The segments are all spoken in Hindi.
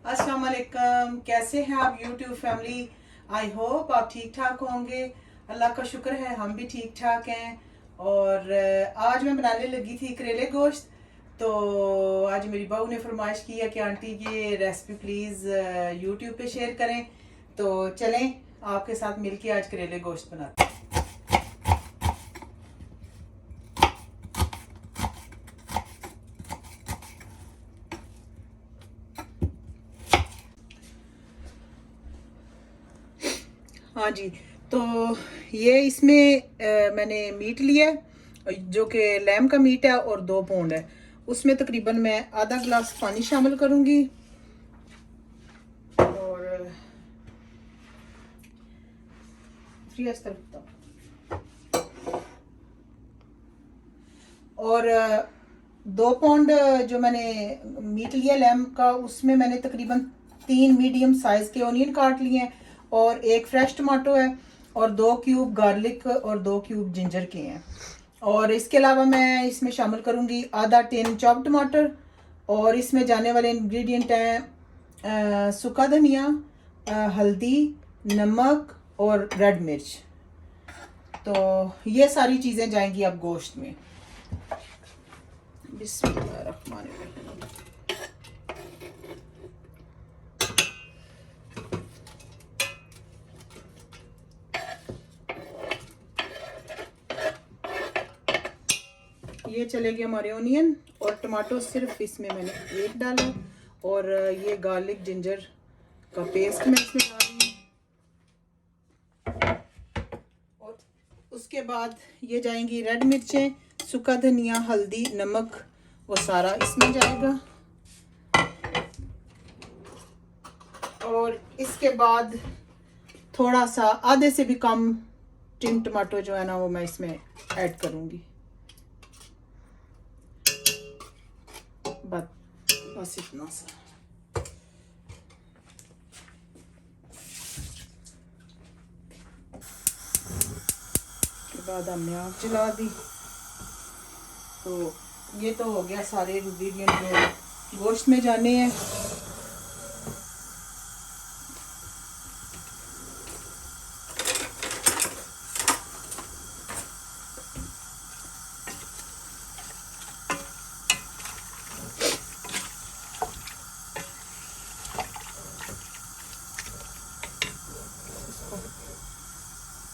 अस्सलाम वालेकुम, कैसे हैं आप यूट्यूब फैमिली। आई होप आप ठीक ठाक होंगे। अल्लाह का शुक्र है हम भी ठीक ठाक हैं। और आज मैं बनाने लगी थी करेले गोश्त। तो आज मेरी बहू ने फरमाइश की है कि आंटी ये रेसिपी प्लीज़ यूट्यूब पे शेयर करें। तो चलें आपके साथ मिलके आज करेले गोश्त बनाते हैं। हाँ जी, तो ये इसमें मैंने मीट लिया है जो कि लैम का मीट है और 2 पाउंड है। उसमें तकरीबन मैं आधा गिलास पानी शामिल करूंगी और और 2 पाउंड जो मैंने मीट लिया लैम का, उसमें मैंने तकरीबन 3 मीडियम साइज के ऑनियन काट लिए हैं और 1 फ्रेश टमाटो है और 2 क्यूब गार्लिक और 2 क्यूब जिंजर के हैं। और इसके अलावा मैं इसमें शामिल करूंगी आधा टीन चॉप टमाटर और इसमें जाने वाले इंग्रेडिएंट हैं सूखा धनिया, हल्दी, नमक और रेड मिर्च। तो ये सारी चीज़ें जाएंगी अब गोश्त में। बिस्मिल्लाहिर्रहमानिर्रहीम। ये चलेगी हमारे ऑनियन और टमाटो, सिर्फ इसमें मैंने 1 डाला और ये गार्लिक जिंजर का पेस्ट मैं इसमें डाल रही हूँ। और उसके बाद ये जाएंगी रेड मिर्चें, सूखा धनिया, हल्दी, नमक, वो सारा इसमें जाएगा। और इसके बाद थोड़ा सा आधे से भी कम टिन टमाटो जो है ना वो मैं इसमें ऐड करूँगी। बस इतना सा। के बाद हमने आग जला दी। तो ये तो हो गया सारे इंग्रेडिएंट जो गोश्त में जाने हैं।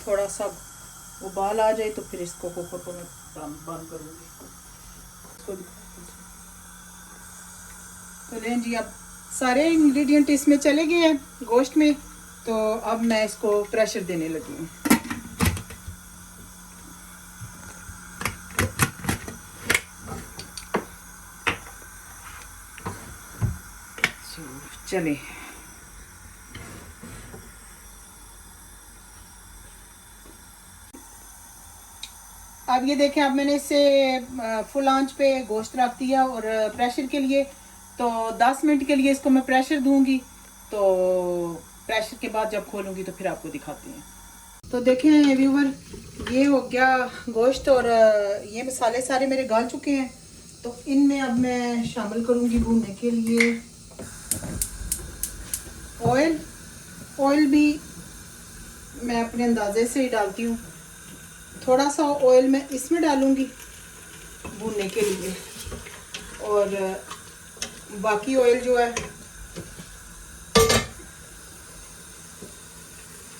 थोड़ा सा उबाल आ जाए तो फिर इसको कुकर को मैं बंद करूँगी। तो लें जी, अब सारे इंग्रेडिएंट इसमें चले गए हैं गोश्त में। तो अब मैं इसको प्रेशर देने लगी हूँ। चले अब ये देखें, अब मैंने इसे फुल आंच पे गोश्त रख दिया और प्रेशर के लिए तो 10 मिनट के लिए इसको मैं प्रेशर दूंगी। तो प्रेशर के बाद जब खोलूंगी तो फिर आपको दिखाती हैं। तो देखें व्यूवर, ये हो गया गोश्त और ये मसाले सारे मेरे गल चुके हैं। तो इनमें अब मैं शामिल करूंगी भूनने के लिए ऑयल। ऑयल भी मैं अपने अंदाजे से ही डालती हूँ। थोड़ा सा ऑयल मैं इसमें डालूंगी भूनने के लिए और बाकी ऑयल जो है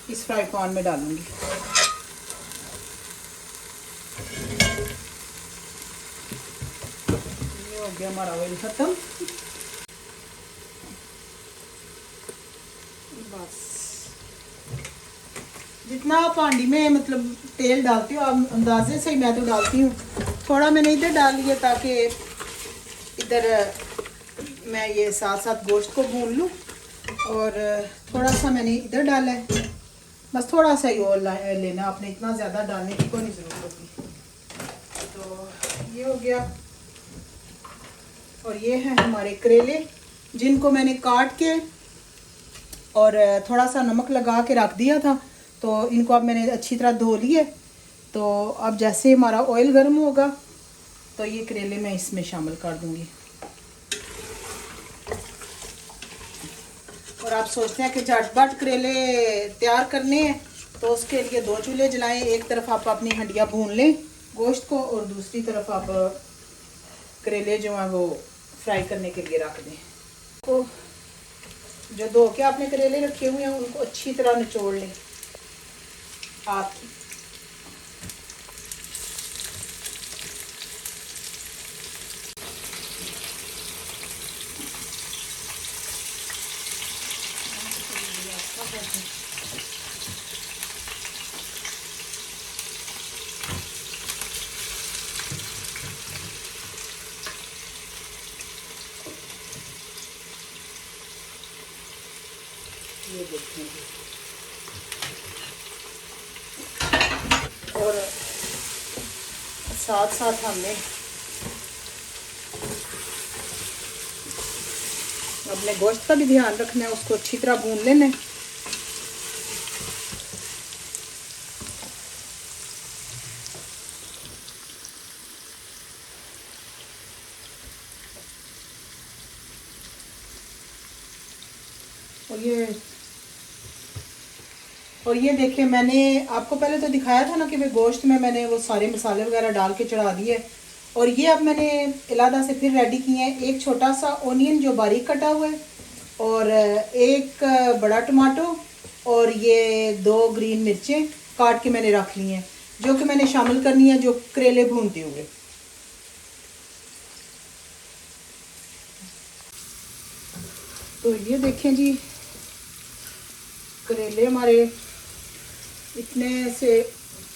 इस फ्राई पैन में डालूंगी। ये हो गया हमारा ऑयल खत्म। बस जितना आप हांडी में मतलब तेल डालती हो आप अंदाजे से ही मैं तो डालती हूँ। थोड़ा मैंने इधर डाल लिया ताकि इधर मैं ये साथ साथ गोश्त को भून लूँ और थोड़ा सा मैंने इधर डाला है। बस थोड़ा सा ही और लेना, आपने इतना ज़्यादा डालने की कोई ज़रूरत होती। तो ये हो गया। और ये हैं हमारे करेले जिनको मैंने काट के और थोड़ा सा नमक लगा के रख दिया था। तो इनको अब मैंने अच्छी तरह धो लिए। तो अब जैसे हमारा ऑयल गर्म होगा तो ये करेले मैं इसमें शामिल कर दूंगी। और आप सोचते हैं कि झटपट करेले तैयार करने हैं, तो उसके लिए 2 चूल्हे जलाएं। एक तरफ आप अपनी हंडिया भून लें गोश्त को, और दूसरी तरफ आप करेले जो हैं वो फ्राई करने के लिए रख दें। तो जो धो के आपने करेले रखे हुए हैं उनको अच्छी तरह निचोड़ लें आप। ये देखें, और साथ साथ हमने अपने गोश्त का भी ध्यान रखना है, उसको अच्छी तरह भून लेना है। और ये देखिए, मैंने आपको पहले तो दिखाया था ना कि भाई गोश्त में मैंने वो सारे मसाले वगैरह डाल के चढ़ा दिए। और ये अब मैंने इलादा से फिर रेडी किए हैं। एक छोटा सा ओनियन जो बारीक कटा हुआ है, और एक बड़ा टमाटो, और ये 2 ग्रीन मिर्चें काट के मैंने रख ली हैं, जो कि मैंने शामिल करनी है जो करेले भूनते हुए। तो ये देखें जी, करेले हमारे इतने से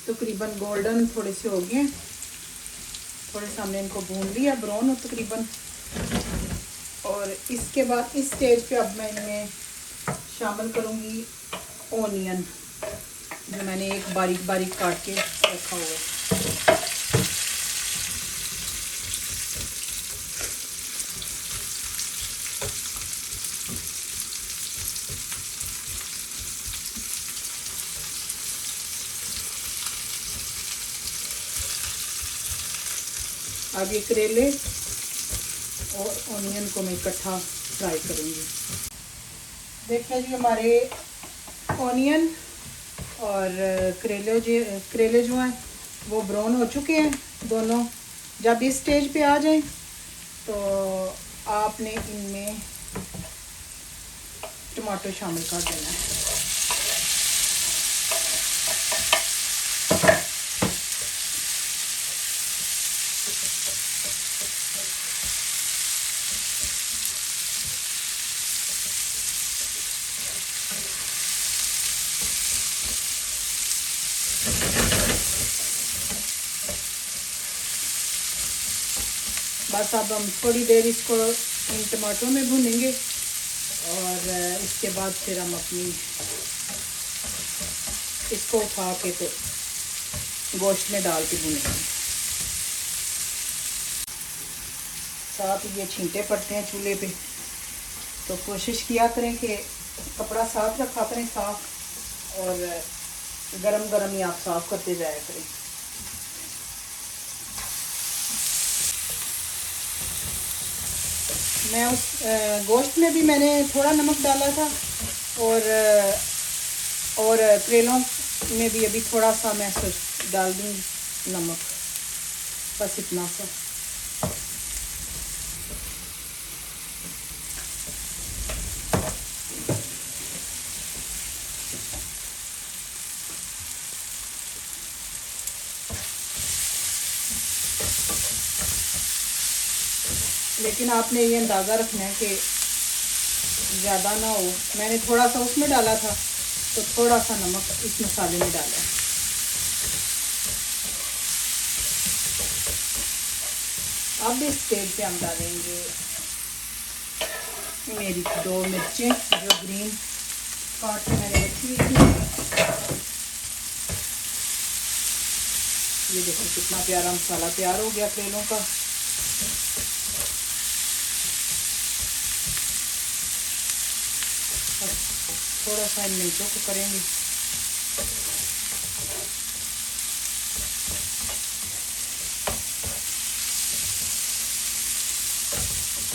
तकरीबन गोल्डन थोड़े से हो गए, थोड़े से हमने इनको भून लिया ब्राउन हो तकरीबन। और इसके बाद इस स्टेज पे अब मैं इनमें शामिल करूँगी ओनियन, जो मैंने एक बारीक बारीक काट के रखा हुआ है। अब ये करेले और ओनियन को मैं इकट्ठा फ्राई करूँगी। देखिए जी, हमारे ओनियन और करेले जो हैं वो ब्राउन हो चुके हैं दोनों। जब इस स्टेज पे आ जाएं तो आपने इनमें टमाटो शामिल कर देना है। बस अब हम थोड़ी देर इसको इन टमाटरों में भूनेंगे, और इसके बाद फिर हम अपनी इसको उठा के तो गोश्त में डाल के भूनेंगे। साथ ये छींटे पड़ते हैं चूल्हे पे, तो कोशिश किया करें कि कपड़ा साफ रखा करें साफ, और गरम गरम ही आप साफ करते जाया करें। मैं उस गोश्त में भी मैंने थोड़ा नमक डाला था, और करेलों में भी अभी थोड़ा सा मैं डाल दूँ नमक, बस इतना सा। लेकिन आपने ये अंदाज़ा रखना है कि ज़्यादा ना हो। मैंने थोड़ा सा उसमें डाला था, तो थोड़ा सा नमक इस मसाले में डाला है। अब इस स्टेज पे हम डालेंगे मेरी 2 मिर्चें जो ग्रीन काट के मैंने रखी थी। ये देखो कितना प्यारा मसाला तैयार हो गया करेलों का। थोड़ा सा इन मिर्चों को करेंगे।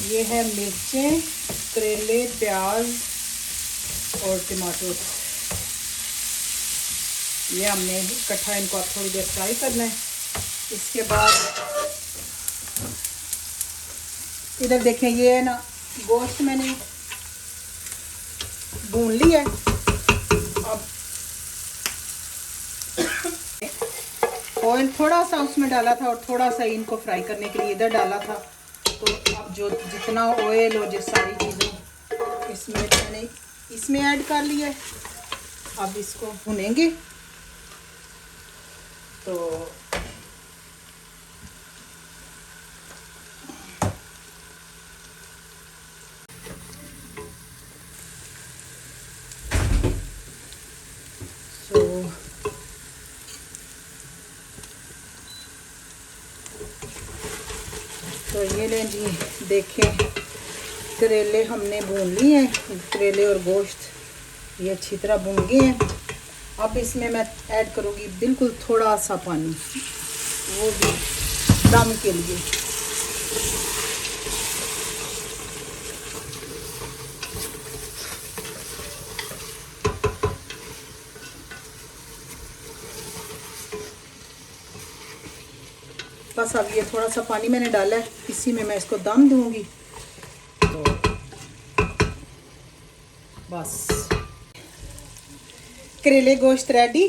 ये है मिर्चें, करेले, प्याज और टमाटो, ये हमने इकट्ठा इनको थोड़ी देर फ्राई करना है। इसके बाद इधर देखें, ये है ना गोश्त मैंने भून लिया है। अब ऑयल थोड़ा सा उसमें डाला था और थोड़ा सा इनको फ्राई करने के लिए इधर डाला था। तो अब जो जितना ऑयल और जो सारी चीज़ें इसमें मैंने इसमें ऐड कर लिया है। अब इसको भुनेंगे। तो तो ये लें जी, देखें करेले हमने भून लिए हैं। करेले और गोश्त ये अच्छी तरह भून गए हैं। अब इसमें मैं ऐड करूँगी बिल्कुल थोड़ा सा पानी, वो भी दम के लिए। बस अब ये थोड़ा सा पानी मैंने डाला है, इसी में मैं इसको दम दूंगी। तो बस करेले गोश्त रेडी।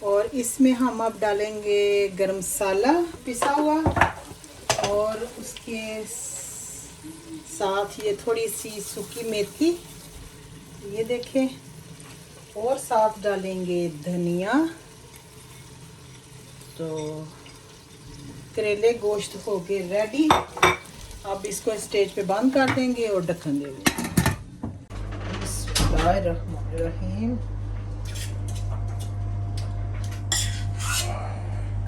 और इसमें हम अब डालेंगे गरम मसाला पिसा हुआ और उसके साथ ये थोड़ी सी सूखी मेथी, ये देखें, और साथ डालेंगे धनिया। तो करेले गोश्त हो गए रेडी। अब इसको स्टेज पे बंद कर देंगे और ढक्कन दे देंगे। बिस्मिल्लाहिर्रहमानिर्रहीम।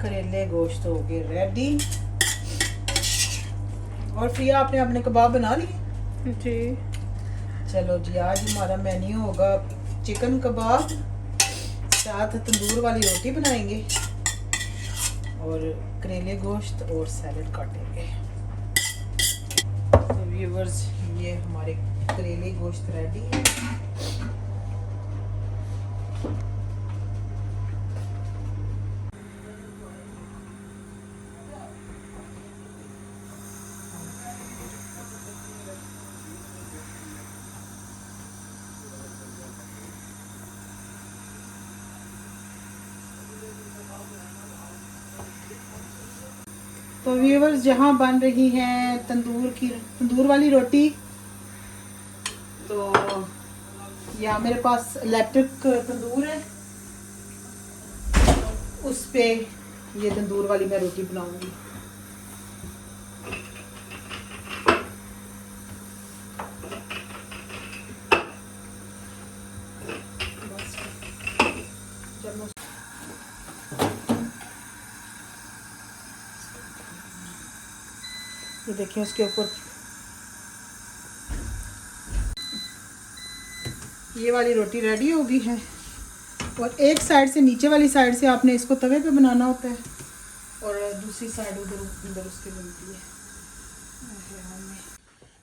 करेले गोश्त हो गए रेडी। और फिर आपने अपने कबाब बना लिए जी। चलो जी, आज हमारा मेन्यू होगा चिकन कबाब, साथ तंदूर वाली रोटी बनाएंगे और करेले गोश्त और सैलड काटेंगे। तो व्यूअर्स, ये हमारे करेले गोश्त रेडी है। तो व्यूअर्स, जहाँ बन रही है तंदूर वाली रोटी, तो यहाँ मेरे पास इलेक्ट्रिक तंदूर है, उस पे ये तंदूर वाली मैं रोटी बनाऊंगी। ये देखिए, उसके ऊपर ये वाली रोटी रेडी हो गई है। और एक साइड से, नीचे वाली साइड से आपने इसको तवे पे बनाना होता है और दूसरी साइड उधर उसके बनती है।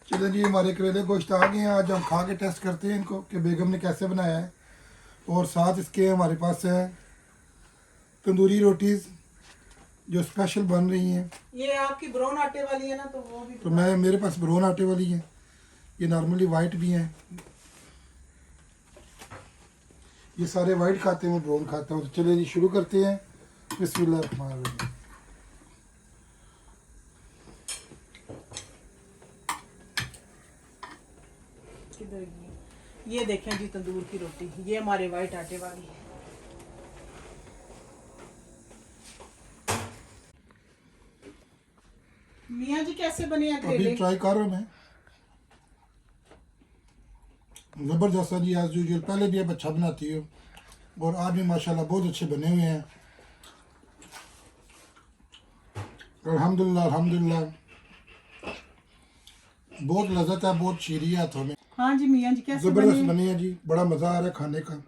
चलो जी, हमारे करेले गोश्त आ गए हैं। आज हम खा के टेस्ट करते हैं इनको कि बेगम ने कैसे बनाया है। और साथ इसके हमारे पास है तंदूरी रोटीज़ जो स्पेशल बन रही हैं। ये आपकी ब्राउन आटे वाली है ना, तो वो भी तो मेरे पास ब्राउन आटे वाली है। ये नॉर्मली वाइट भी हैं। ये सारे वाइट खाते हैं, ब्राउन खाते हैं। तो चलिए जी, शुरू करते हैं। बिस्मिल्लाह। ये देखें जी, तंदूर की रोटी, ये हमारे वाइट आटे वाली है। मियाँ जी, कैसे बने हैं करेले? अभी ट्राई कर रहा हूँ मैं। ज़बरदस्त है जी, एज यूजुअल। पहले भी आप अच्छा बनाती हो और आज भी माशाल्लाह बहुत अच्छे बने हुए हैं। अल्हम्दुलिल्लाह अल्हम्दुलिल्लाह। बहुत लज़्ज़त है, बहुत शीरी है हाथों में। हाँ जी मियाँ जी, कैसे ज़बरदस्त बने? बनी है जी, बड़ा मज़ा आ रहा है खाने का।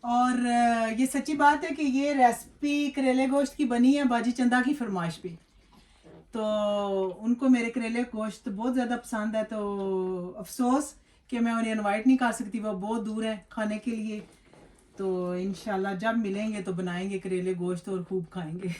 और ये सच्ची बात है कि ये रेसिपी करेले गोश्त की बनी है बाजी चंदा की फरमाइश पे। तो उनको मेरे करेले गोश्त बहुत ज़्यादा पसंद है। तो अफसोस कि मैं उन्हें इनवाइट नहीं कर सकती, वो बहुत दूर है खाने के लिए। तो इंशाल्लाह जब मिलेंगे तो बनाएंगे करेले गोश्त और खूब खाएंगे।